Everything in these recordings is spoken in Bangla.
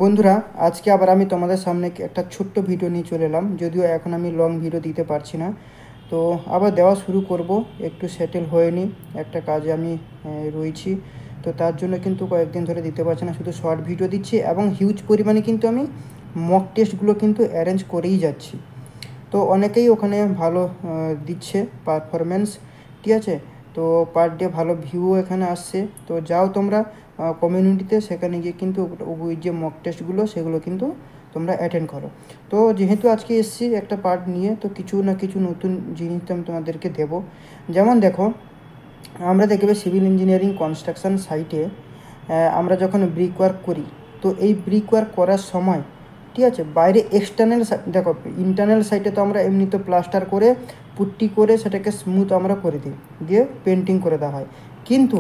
বন্ধুরা, আজকে আবার আমি তোমাদের সামনে একটা ছোট্ট ভিডিও নিয়ে চলে এলাম। যদিও এখন আমি লং ভিডিও দিতে পারছি না, তো আবার দেওয়া শুরু করব। একটু সেটেল হয়নি, একটা কাজে আমি রয়েছি, তো তার জন্য কিন্তু কয়েকদিন ধরে দিতে পারছি না, শুধু শর্ট ভিডিও দিচ্ছি এবং হিউজ পরিমাণে কিন্তু আমি মক টেস্টগুলো কিন্তু অ্যারেঞ্জ করেই যাচ্ছি। তো অনেকেই ওখানে ভালো দিচ্ছে পারফরমেন্স, ঠিক আছে। তো পার ডে ভালো ভিউ এখানে আসছে। তো যাও তোমরা কমিউনিটিতে, সেখানে গিয়ে কিন্তু ওই যে মক টেস্টগুলো সেগুলো কিন্তু তোমরা অ্যাটেন্ড করো। তো যেহেতু আজকে এসছি একটা পার্ট নিয়ে, তো কিছু না কিছু নতুন জিনিস তো আমি তোমাদেরকে দেবো। যেমন দেখো, আমরা দেখবে সিভিল ইঞ্জিনিয়ারিং কনস্ট্রাকশন সাইটে আমরা যখন ব্রিক ওয়ার্ক করি, তো এই ব্রিক ওয়ার্ক করার সময়, ঠিক আছে, বাইরে এক্সটার্নাল দেখো, ইন্টারনাল সাইটে তো আমরা এমনি তো প্লাস্টার করে পুট্টি করে সেটাকে স্মুথ আমরা করে দিই, দিয়ে পেন্টিং করে দেওয়া হয়। কিন্তু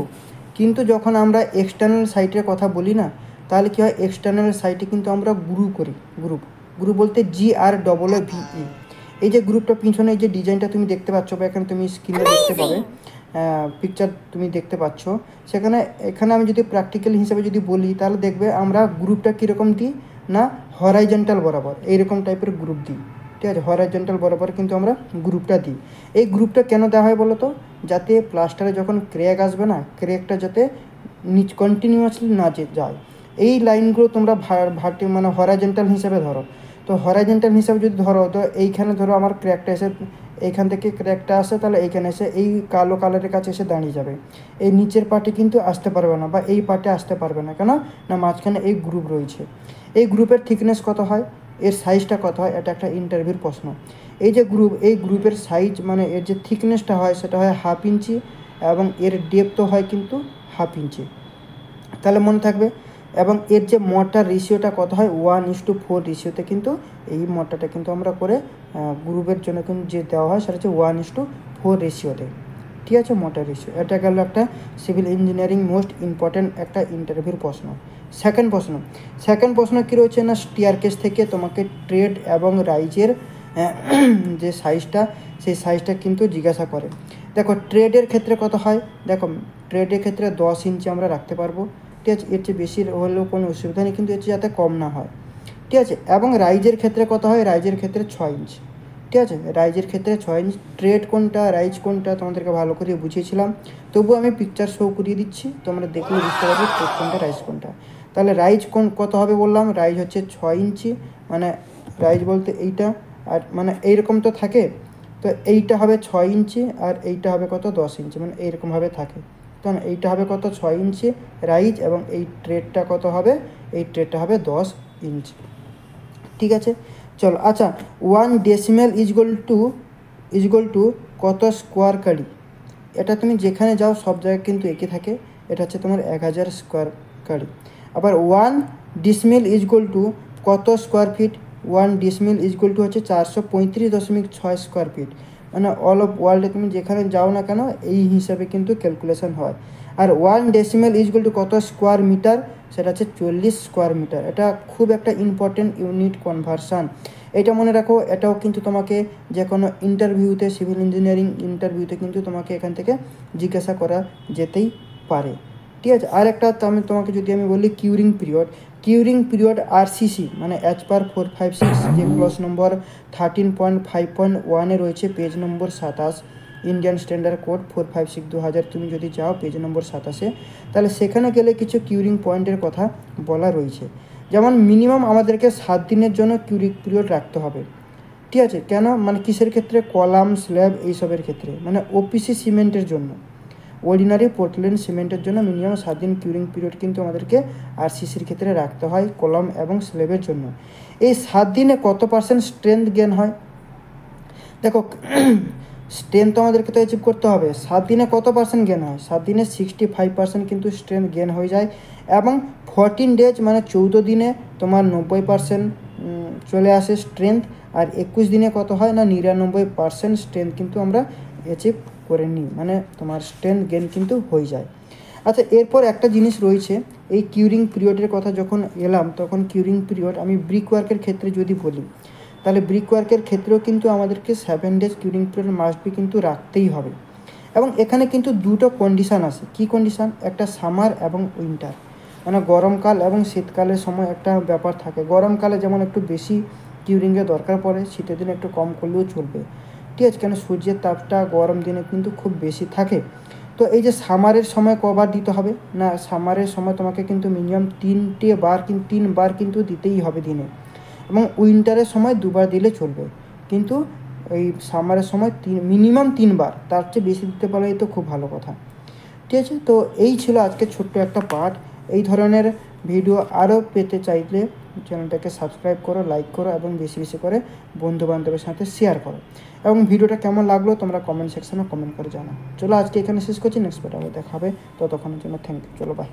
কিন্তু যখন আমরা এক্সটার্নাল সাইটের কথা বলি না, তাহলে কী হয়, এক্সটার্নাল সাইটে কিন্তু আমরা করি গ্রুপ গ্রুপ বলতে GRVE। এই যে গ্রুপটা পিছনে এই যে ডিজাইনটা তুমি দেখতে পাচ্ছ, বা এখানে তুমি স্ক্রিনে দেখতে পাবে, পিকচার তুমি দেখতে পাচ্ছ, এখানে আমি যদি প্র্যাকটিক্যাল হিসাবে যদি বলি, তাহলে দেখবে আমরা গ্রুপটা কীরকম দিই না, হরাইজন্টাল বরাবর এইরকম টাইপের গ্রুপ দিই, ঠিক আছে। হরাইজন্টাল বরাবর কিন্তু আমরা গ্রুপটা দিই। এই গ্রুপটা কেন দেওয়া হয় বলো তো, যাতে প্লাস্টারে যখন ক্র্যাক আসবে না, ক্র্যাকটা যাতে কন্টিনিউয়াসলি না যায়। এই লাইনগুলো তোমরা মানে হরাইজন্টাল হিসাবে ধরো। তো হরাইজন্টাল হিসাবে যদি ধরো, তো এইখানে ধরো আমার ক্র্যাকটা এসে, এইখান থেকে ক্র্যাকটা আসে, তাহলে এইখানে এসে এই কালো কালারের কাছে এসে দাঁড়িয়ে যাবে। এই নিচের পার্টে কিন্তু আসতে পারবে না, বা এই পার্টে আসতে পারবে না। কেন না, মাঝখানে এই গ্রুপ রয়েছে। এই গ্রুপের থিকনেস কত হয়, এর সাইজটা কত হয়, এটা একটা ইন্টারভিউর প্রশ্ন। এই যে গ্রুপ, এই গ্রুপের সাইজ মানে এর যে থিকনেসটা হয় সেটা হয় 1/2 ইঞ্চি, এবং এর ডেপথও হয় কিন্তু 1/2 ইঞ্চি। তাহলে মনে থাকবে। এবং এর যে মর্টার রেশিওটা কত হয়, 1:4 রেশিওতে কিন্তু এই মর্টারটা কিন্তু আমরা করে গ্রুপের জন্য কিন্তু যে দেওয়া হয় সেটা হচ্ছে 1:4 রেশিওতে, ঠিক আছে, মর্টার রেশিও। এটা গেল একটা সিভিল ইঞ্জিনিয়ারিং মোস্ট ইম্পর্ট্যান্ট একটা ইন্টারভিউর প্রশ্ন। সেকেন্ড প্রশ্ন কী রয়েছে না, স্টিয়ারকেস থেকে তোমাকে ট্রেড এবং রাইজের যে সাইজটা, সেই সাইজটা কিন্তু জিজ্ঞাসা করে। দেখো ট্রেডের ক্ষেত্রে কত হয়, দেখো ট্রেডের ক্ষেত্রে 10 ইঞ্চি আমরা রাখতে পারবো, ঠিক আছে। এর চেয়ে বেশি হলেও কোনো অসুবিধা নেই, কিন্তু এর চেয়ে যাতে কম না হয়, ঠিক আছে। এবং রাইজের ক্ষেত্রে কত হয়, রাইজের ক্ষেত্রে 6 ইঞ্চ, ঠিক আছে। রাইজের ক্ষেত্রে 6 ইঞ্চ। ট্রেড কোনটা রাইজ কোনটা তোমাদেরকে ভালো করে বুঝিয়েছিলাম, তবুও আমি পিকচার শো করিয়ে দিচ্ছি, তোমরা দেখলে বুঝতে পারবে ট্রেড কোনটা রাইজ কোনটা। তাহলে রাইজ কত হবে বললাম, রাইজ হচ্ছে 6 ইঞ্চি, মানে রাইজ বলতে এইটা, আর মানে এইরকম তো থাকে, তো এইটা হবে 6 ইঞ্চি, আর এইটা হবে কত 10 ইঞ্চি, মানে এইরকমভাবে থাকে। তখন এইটা হবে কত 6 ইঞ্চি রাইজ, এবং এই ট্রেডটা কত হবে, এই ট্রেডটা হবে 10 ইঞ্চি, ঠিক আছে। চলো, আচ্ছা, 1 ডেসিমেল ইজগল টু কত স্কোয়ার কাড়ি। এটা তুমি যেখানে যাও সব জায়গায় কিন্তু একই থাকে, এটা হচ্ছে তোমার 1000 স্কোয়ার কাড়ি। আবার 1 ডিসমিল ইজগল টু কত স্কোয়ার ফিট, 1 ডিসমিল ইজগল টু হচ্ছে 435.6 স্কোয়ার ফিট। মানে অল অফ ওয়ার্ল্ডে তুমি যেখানে যাও না কেন এই হিসাবে কিন্তু ক্যালকুলেশন হয়। আর 1 ডেসিমেল ইজগল টু কত স্কোয়ার মিটার, সেটা হচ্ছে 40 স্কোয়ার মিটার। এটা খুব একটা ইম্পর্টেন্ট ইউনিট কনভার্সান, এটা মনে রাখো। এটাও কিন্তু তোমাকে যে কোনো ইন্টারভিউতে, সিভিল ইঞ্জিনিয়ারিং ইন্টারভিউতে কিন্তু তোমাকে এখান থেকে জিজ্ঞাসা করা যেতেই পারে, ঠিক আছে। আর একটা তোমাকে যদি আমি বলি কিউরিং পিরিয়ড RCC মানে অ্যাজ পার 456, যে ক্লস নম্বর 13.5.1 রয়েছে, পেজ নম্বর 27, ইন্ডিয়ান স্ট্যান্ডার্ড কোড 456/2000, তুমি যদি যাও পেজ নম্বর 27, তাহলে সেখানে গেলে কিছু কিউরিং পয়েন্টের কথা বলা রয়েছে। যেমন মিনিমাম আমাদেরকে 7 দিনের জন্য কিউরিং পিরিয়ড রাখতে হবে, ঠিক আছে। কেন, মানে কিসের ক্ষেত্রে, কলাম স্ল্যাব এইসবের ক্ষেত্রে, মানে OPC সিমেন্টের জন্য, অর্ডিনারি পোর্টল্যান্ড সিমেন্টের জন্য মিনিমাম 7 দিন কিউরিং পিরিয়ড কিন্তু আমাদেরকে RCCর ক্ষেত্রে রাখতে হয়, কলাম এবং স্ল্যাবের জন্য। এই 7 দিনে কত % স্ট্রেংথ গেন হয়, দেখো স্ট্রেংথ তো আমাদেরকে তো অ্যাচিভ করতে হবে। 7 দিনে কত % গেন হয়, 7 দিনে 65% কিন্তু স্ট্রেংথ গেন হয়ে যায়। এবং 14 ডেজ মানে 14 দিনে তোমার 90% চলে আসে স্ট্রেংথ। আর 21 দিনে কত হয় না, 99% স্ট্রেংথ কিন্তু আমরা অ্যাচিভ করে নিই, মানে তোমার স্ট্রেংথ গেন কিন্তু হয়ে যায়। আচ্ছা, এরপর একটা জিনিস রয়েছে, এই কিউরিং পিরিয়ডের কথা যখন এলাম, তখন কিউরিং পিরিয়ড আমি ব্রিক ওয়ার্কের ক্ষেত্রে যদি বলি, তাহলে ব্রিক ওয়ার্কের ক্ষেত্রেও কিন্তু আমাদেরকে 7 days curing period must be কিন্তু রাখতেই হবে। এবং এখানে কিন্তু দুটো কন্ডিশান আছে। কি কন্ডিশান, একটা সামার এবং উইন্টার। মানে গরমকাল এবং শীতকালের সময় একটা ব্যাপার থাকে। গরমকালে যেমন একটু বেশি কিউরিংয়ের দরকার পড়ে, শীতের দিনে একটু কম করলেও চলবে, ঠিক আছে? কেন সূর্যের তাপটা গরম দিনে কিন্তু খুব বেশি থাকে। তো এই যে সামারের সময় কবার দিতে হবে না, সামারের সময় তোমাকে কিন্তু মিনিমাম 3বার কিন্তু দিতেই হবে দিনে, এবং উইন্টারের সময় 2বার দিলে চলবে। কিন্তু এই সামারের সময় মিনিমাম 3বার, তার চেয়ে বেশি দিতে পারলেই তো খুব ভালো কথা, ঠিক আছে? তো এই ছিল আজকে ছোট্ট একটা পার্ট। এই ধরনের ভিডিও আরও পেতে চাইলে চ্যানেলটাকে সাবস্ক্রাইব করো, লাইক করো এবং বেশি বেশি করে বন্ধুবান্ধবের সাথে শেয়ার করো। এবং ভিডিওটা কেমন লাগলো তোমরা কমেন্ট সেকশনে কমেন্ট করে জানাও। চলো আজকে এখানে শেষ করছি, নেক্সট ভিডিও আবার দেখা হবে, ততক্ষণের জন্য থ্যাংক ইউ, চলো বাই।